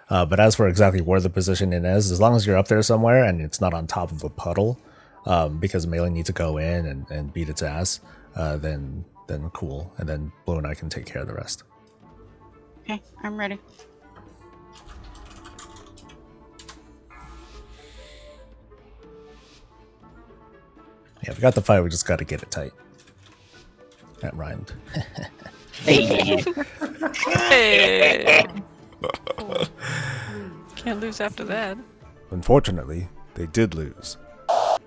But as for exactly where the positioning is, as long as you're up there somewhere and it's not on top of a puddle, because melee needs to go in and beat its ass, then cool. And then Blue and I can take care of the rest. Okay, I'm ready. Yeah, we got the fight, we just gotta get it tight. That rhymed. Hey. Hey. Can't lose after that. Unfortunately, they did lose.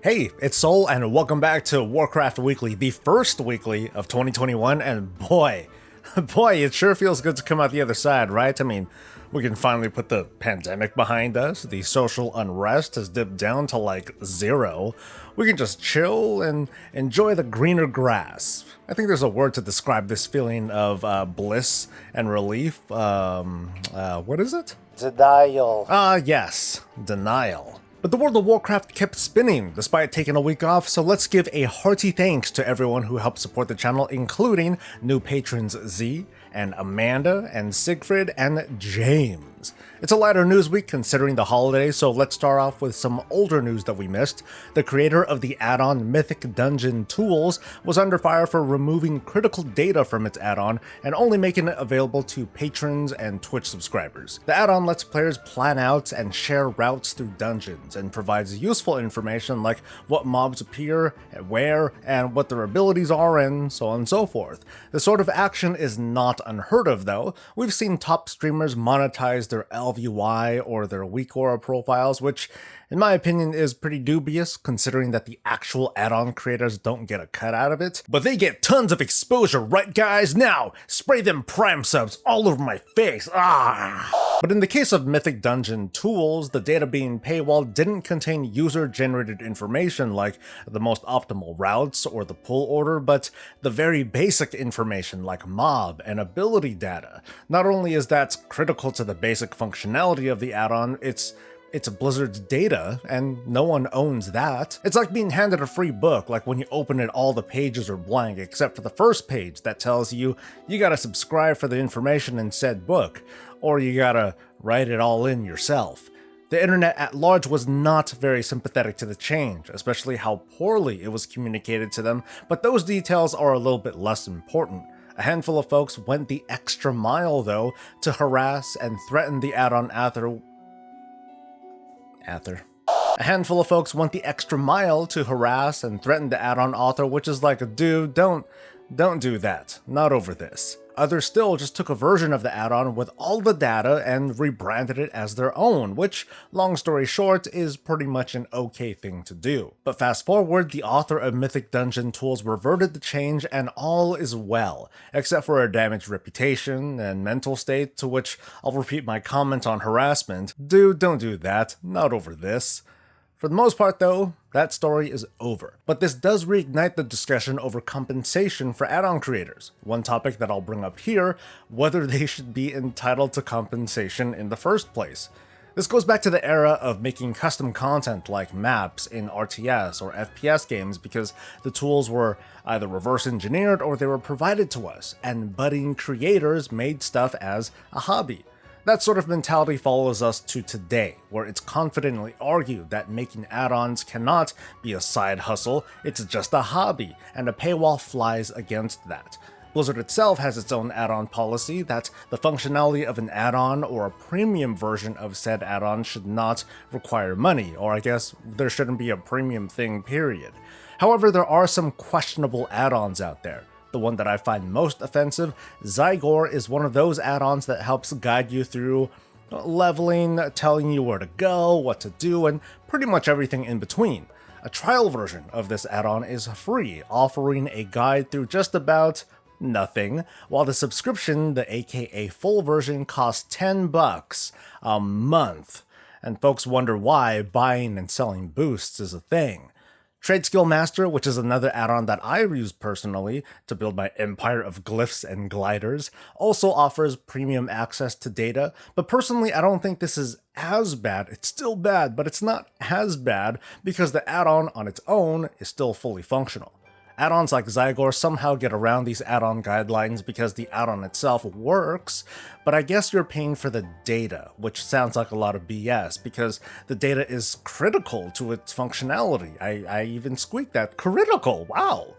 Hey, it's Soul, and welcome back to Warcraft Weekly, the first weekly of 2021, and boy, it sure feels good to come out the other side, right? I mean, we can finally put the pandemic behind us, the social unrest has dipped down to like 0, we can just chill and enjoy the greener grass. I think there's a word to describe this feeling of bliss and relief. What is it? Denial. Yes, denial. But the world of Warcraft kept spinning despite taking a week off, so let's give a hearty thanks to everyone who helped support the channel, including new patrons Z, and Amanda, and Siegfried, and James. It's a lighter news week considering the holidays, so let's start off with some older news that we missed. The creator of the add-on Mythic Dungeon Tools was under fire for removing critical data from its add-on and only making it available to patrons and Twitch subscribers. The add-on lets players plan out and share routes through dungeons and provides useful information like what mobs appear, and where, and what their abilities are, and so on and so forth. This sort of action is not unheard of though. We've seen top streamers monetize their LVY or their weak aura profiles, which in my opinion is pretty dubious considering that the actual add-on creators don't get a cut out of it. But they get tons of exposure, right guys? Now, spray them Prime subs all over my face, But in the case of Mythic Dungeon Tools, the data being paywalled didn't contain user-generated information like the most optimal routes or the pull order, but the very basic information like mob and ability data. Not only is that critical to the basic functionality of the add-on, it's Blizzard's data, and no one owns that. It's like being handed a free book, like when you open it all the pages are blank except for the first page that tells you you gotta subscribe for the information in said book, or you gotta write it all in yourself. The internet at large was not very sympathetic to the change, especially how poorly it was communicated to them, but those details are a little bit less important. A handful of folks went the extra mile though to harass and threaten the add-on author. A handful of folks went the extra mile to harass and threaten the add-on author, which is like, dude, don't do that. Not over this. Others still just took a version of the add-on with all the data and rebranded it as their own, which, long story short, is pretty much an okay thing to do. But fast forward, the author of Mythic Dungeon Tools reverted the change and all is well, except for a damaged reputation and mental state, to which I'll repeat my comment on harassment. Dude, don't do that. Not over this. For the most part though, that story is over. But this does reignite the discussion over compensation for add-on creators. One topic that I'll bring up here, whether they should be entitled to compensation in the first place. This goes back to the era of making custom content like maps in RTS or FPS games because the tools were either reverse engineered or they were provided to us, and budding creators made stuff as a hobby. That sort of mentality follows us to today, where it's confidently argued that making add-ons cannot be a side hustle, it's just a hobby, and a paywall flies against that. Blizzard itself has its own add-on policy that the functionality of an add-on or a premium version of said add-on should not require money, or I guess there shouldn't be a premium thing, period. However, there are some questionable add-ons out there. The one that I find most offensive, Zygor, is one of those add-ons that helps guide you through leveling, telling you where to go, what to do, and pretty much everything in between. A trial version of this add-on is free, offering a guide through just about nothing, while the subscription, the aka full version, costs $10 a month. And folks wonder why buying and selling boosts is a thing. Trade Skill Master, which is another add-on that I use personally to build my empire of glyphs and gliders, also offers premium access to data, but personally I don't think this is as bad. It's still bad, but it's not as bad because the add-on on its own is still fully functional. Add-ons like Zygor somehow get around these add-on guidelines because the add-on itself works, but I guess you're paying for the data, which sounds like a lot of BS because the data is critical to its functionality. I even squeaked that. Critical, wow!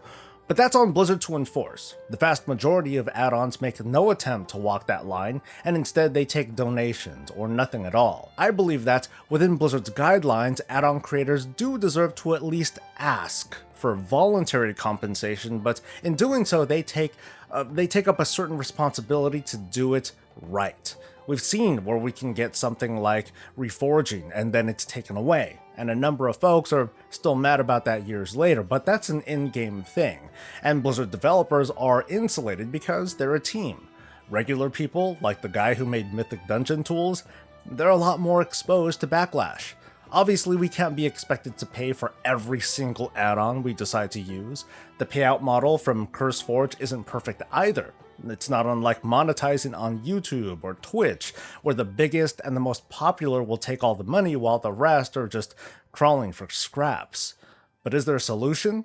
But that's on Blizzard to enforce. The vast majority of add-ons make no attempt to walk that line, and instead they take donations, or nothing at all. I believe that, within Blizzard's guidelines, add-on creators do deserve to at least ask for voluntary compensation, but in doing so they take up a certain responsibility to do it right. We've seen where we can get something like reforging and then it's taken away, and a number of folks are still mad about that years later, but that's an in-game thing, and Blizzard developers are insulated because they're a team. Regular people, like the guy who made Mythic Dungeon tools, they're a lot more exposed to backlash. Obviously, we can't be expected to pay for every single add-on we decide to use. The payout model from CurseForge isn't perfect either. It's not unlike monetizing on YouTube or Twitch, where the biggest and the most popular will take all the money while the rest are just crawling for scraps. But is there a solution?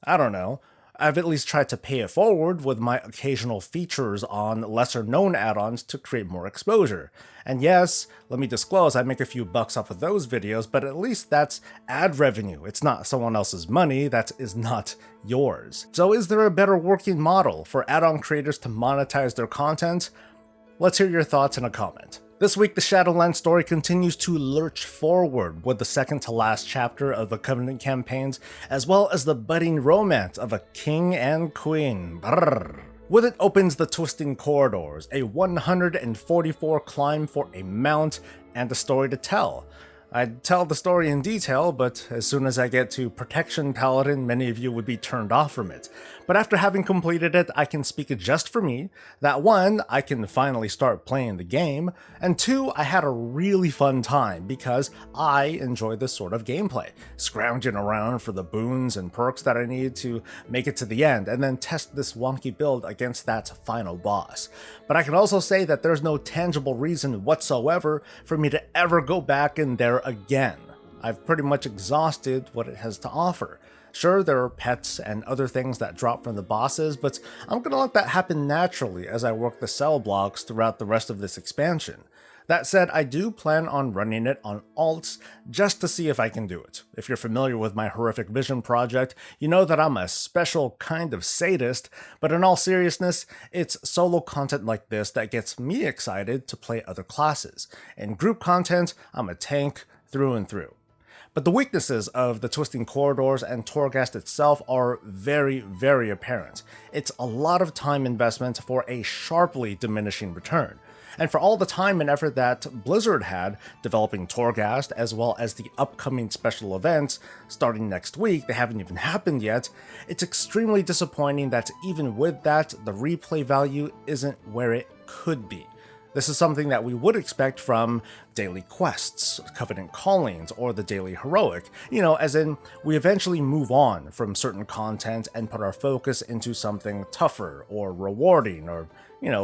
I don't know. I've at least tried to pay it forward with my occasional features on lesser-known add-ons to create more exposure. And yes, let me disclose, I make a few bucks off of those videos, but at least that's ad revenue. It's not someone else's money, that is not yours. So is there a better working model for add-on creators to monetize their content? Let's hear your thoughts in a comment. This week, the Shadowlands story continues to lurch forward with the second-to-last chapter of the Covenant campaigns, as well as the budding romance of a king and queen. Brrr. With it opens the Twisting Corridors, a 144 climb for a mount, and a story to tell. I'd tell the story in detail, but as soon as I get to Protection Paladin, many of you would be turned off from it. But after having completed it, I can speak just for me, that 1, I can finally start playing the game, and 2, I had a really fun time because I enjoy this sort of gameplay, scrounging around for the boons and perks that I need to make it to the end, and then test this wonky build against that final boss. But I can also say that there's no tangible reason whatsoever for me to ever go back in there again. I've pretty much exhausted what it has to offer. Sure, there are pets and other things that drop from the bosses, but I'm gonna let that happen naturally as I work the cell blocks throughout the rest of this expansion. That said, I do plan on running it on alts just to see if I can do it. If you're familiar with my Horrific Vision project, you know that I'm a special kind of sadist, but in all seriousness, it's solo content like this that gets me excited to play other classes. In group content, I'm a tank through and through. But the weaknesses of the Twisting Corridors and Torghast itself are very, very apparent. It's a lot of time investment for a sharply diminishing return. And for all the time and effort that Blizzard had developing Torghast, as well as the upcoming special events starting next week, they haven't even happened yet, it's extremely disappointing that even with that, the replay value isn't where it could be. This is something that we would expect from daily quests, Covenant Callings, or the daily heroic, as in we eventually move on from certain content and put our focus into something tougher or rewarding or,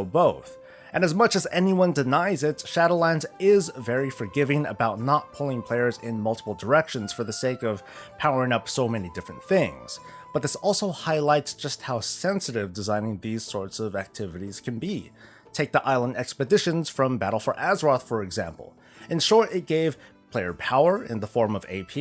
both. And as much as anyone denies it, Shadowlands is very forgiving about not pulling players in multiple directions for the sake of powering up so many different things. But this also highlights just how sensitive designing these sorts of activities can be. Take the island expeditions from Battle for Azeroth, for example. In short, it gave player power in the form of AP,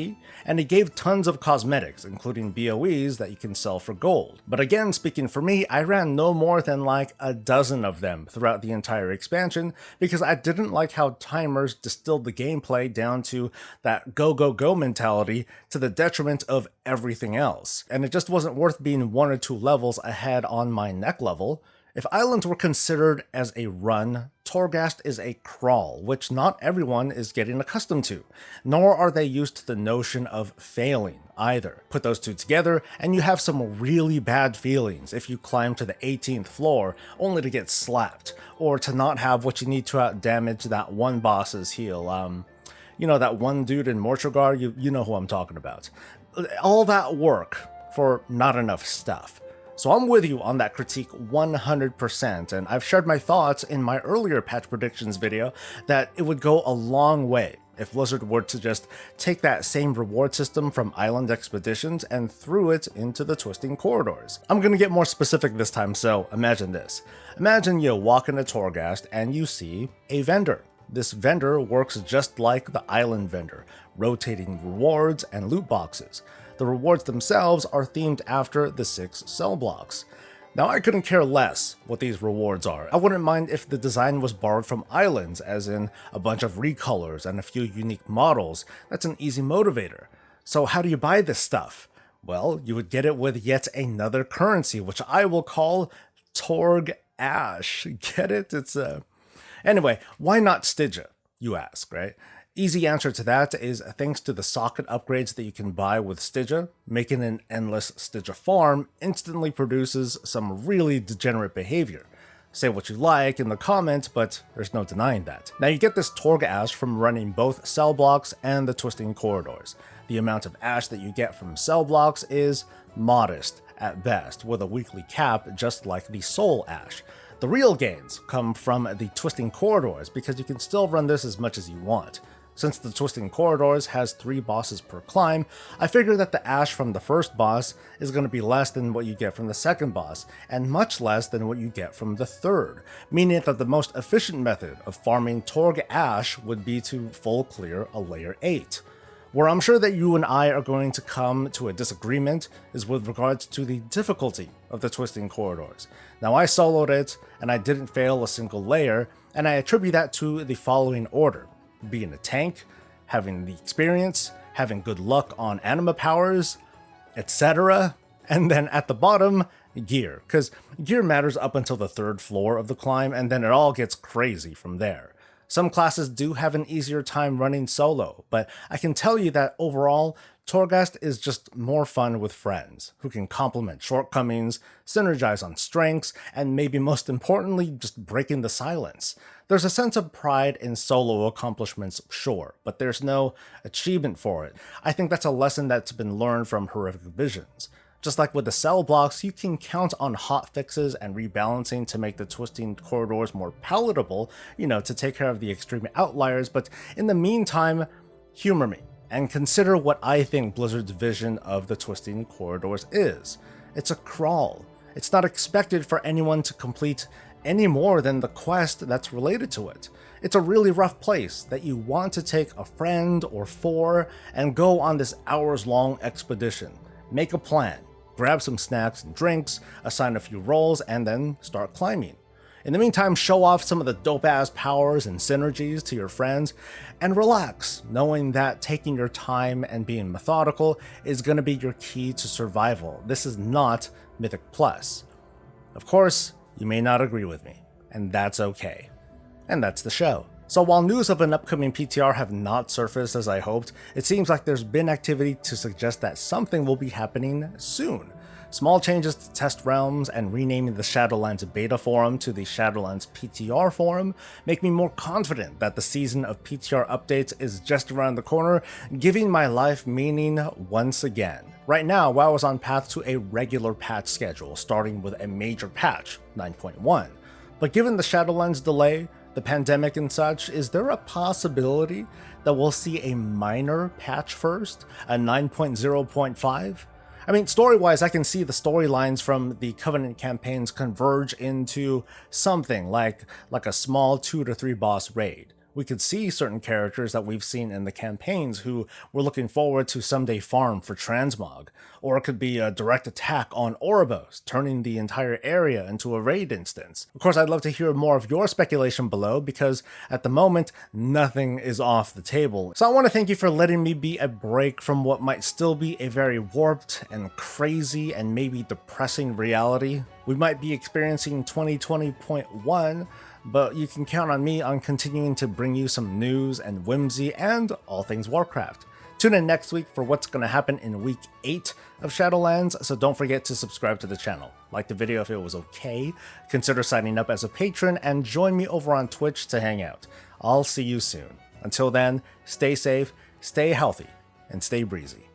and it gave tons of cosmetics, including BOEs that you can sell for gold. But again, speaking for me, I ran no more than like a dozen of them throughout the entire expansion because I didn't like how timers distilled the gameplay down to that go go go mentality to the detriment of everything else. And it just wasn't worth being 1 or 2 levels ahead on my neck level. If islands were considered as a run, Torghast is a crawl, which not everyone is getting accustomed to, nor are they used to the notion of failing either. Put those two together, and you have some really bad feelings if you climb to the 18th floor only to get slapped, or to not have what you need to outdamage that one boss's heal. That one dude in Mortrugar, you know who I'm talking about. All that work for not enough stuff. So I'm with you on that critique 100%, and I've shared my thoughts in my earlier patch predictions video that it would go a long way if Blizzard were to just take that same reward system from Island Expeditions and threw it into the Twisting Corridors. I'm gonna get more specific this time, so imagine this. Imagine you walk into Torghast and you see a vendor. This vendor works just like the island vendor, rotating rewards and loot boxes. The rewards themselves are themed after the 6 cell blocks. Now, I couldn't care less what these rewards are. I wouldn't mind if the design was borrowed from Islands, as in a bunch of recolors and a few unique models. That's an easy motivator. So how do you buy this stuff? Well, you would get it with yet another currency, which I will call Torg Ash. Get it? Anyway, why not Stygia, you ask, right? Easy answer to that is thanks to the socket upgrades that you can buy with Stygia, making an endless Stygia farm instantly produces some really degenerate behavior. Say what you like in the comments, but there's no denying that. Now you get this Torg Ash from running both cell blocks and the Twisting Corridors. The amount of ash that you get from cell blocks is modest at best, with a weekly cap just like the Soul Ash. The real gains come from the Twisting Corridors because you can still run this as much as you want. Since the Twisting Corridors has 3 bosses per climb, I figure that the ash from the first boss is going to be less than what you get from the second boss, and much less than what you get from the third, meaning that the most efficient method of farming Torg Ash would be to full clear a layer 8. Where I'm sure that you and I are going to come to a disagreement is with regards to the difficulty of the Twisting Corridors. Now, I soloed it, and I didn't fail a single layer, and I attribute that to the following order: being a tank, having the experience, having good luck on anima powers, etc. And then at the bottom, gear, because gear matters up until the 3rd floor of the climb, and then it all gets crazy from there. Some classes do have an easier time running solo, but I can tell you that overall, Torghast is just more fun with friends, who can complement shortcomings, synergize on strengths, and maybe most importantly, just breaking the silence. There's a sense of pride in solo accomplishments, sure, but there's no achievement for it. I think that's a lesson that's been learned from Horrific Visions. Just like with the cell blocks, you can count on hotfixes and rebalancing to make the Twisting Corridors more palatable, to take care of the extreme outliers, but in the meantime, humor me and consider what I think Blizzard's vision of the Twisting Corridors is. It's a crawl. It's not expected for anyone to complete any more than the quest that's related to it. It's a really rough place that you want to take a friend or 4 and go on this hours-long expedition. Make a plan. Grab some snacks and drinks, assign a few roles, and then start climbing. In the meantime, show off some of the dope-ass powers and synergies to your friends, and relax, knowing that taking your time and being methodical is going to be your key to survival. This is not Mythic Plus. Of course, you may not agree with me, and that's okay. And that's the show. So while news of an upcoming PTR have not surfaced as I hoped, it seems like there's been activity to suggest that something will be happening soon. Small changes to test realms and renaming the Shadowlands beta forum to the Shadowlands PTR forum make me more confident that the season of PTR updates is just around the corner, giving my life meaning once again. Right now, WoW is on path to a regular patch schedule, starting with a major patch, 9.1. But given the Shadowlands delay, the pandemic and such, is there a possibility that we'll see a minor patch first, a 9.0.5? I mean, story-wise, I can see the storylines from the Covenant campaigns converge into something like a small 2 to 3 boss raid. We could see certain characters that we've seen in the campaigns who we're looking forward to someday farm for transmog, or it could be a direct attack on Oribos, turning the entire area into a raid instance. Of course, I'd love to hear more of your speculation below, because at the moment, nothing is off the table. So I want to thank you for letting me be a break from what might still be a very warped and crazy and maybe depressing reality. We might be experiencing 2020.1, but you can count on me on continuing to bring you some news and whimsy and all things Warcraft. Tune in next week for what's going to happen in week 8 of Shadowlands, so don't forget to subscribe to the channel. Like the video if it was okay, consider signing up as a patron, and join me over on Twitch to hang out. I'll see you soon. Until then, stay safe, stay healthy, and stay breezy.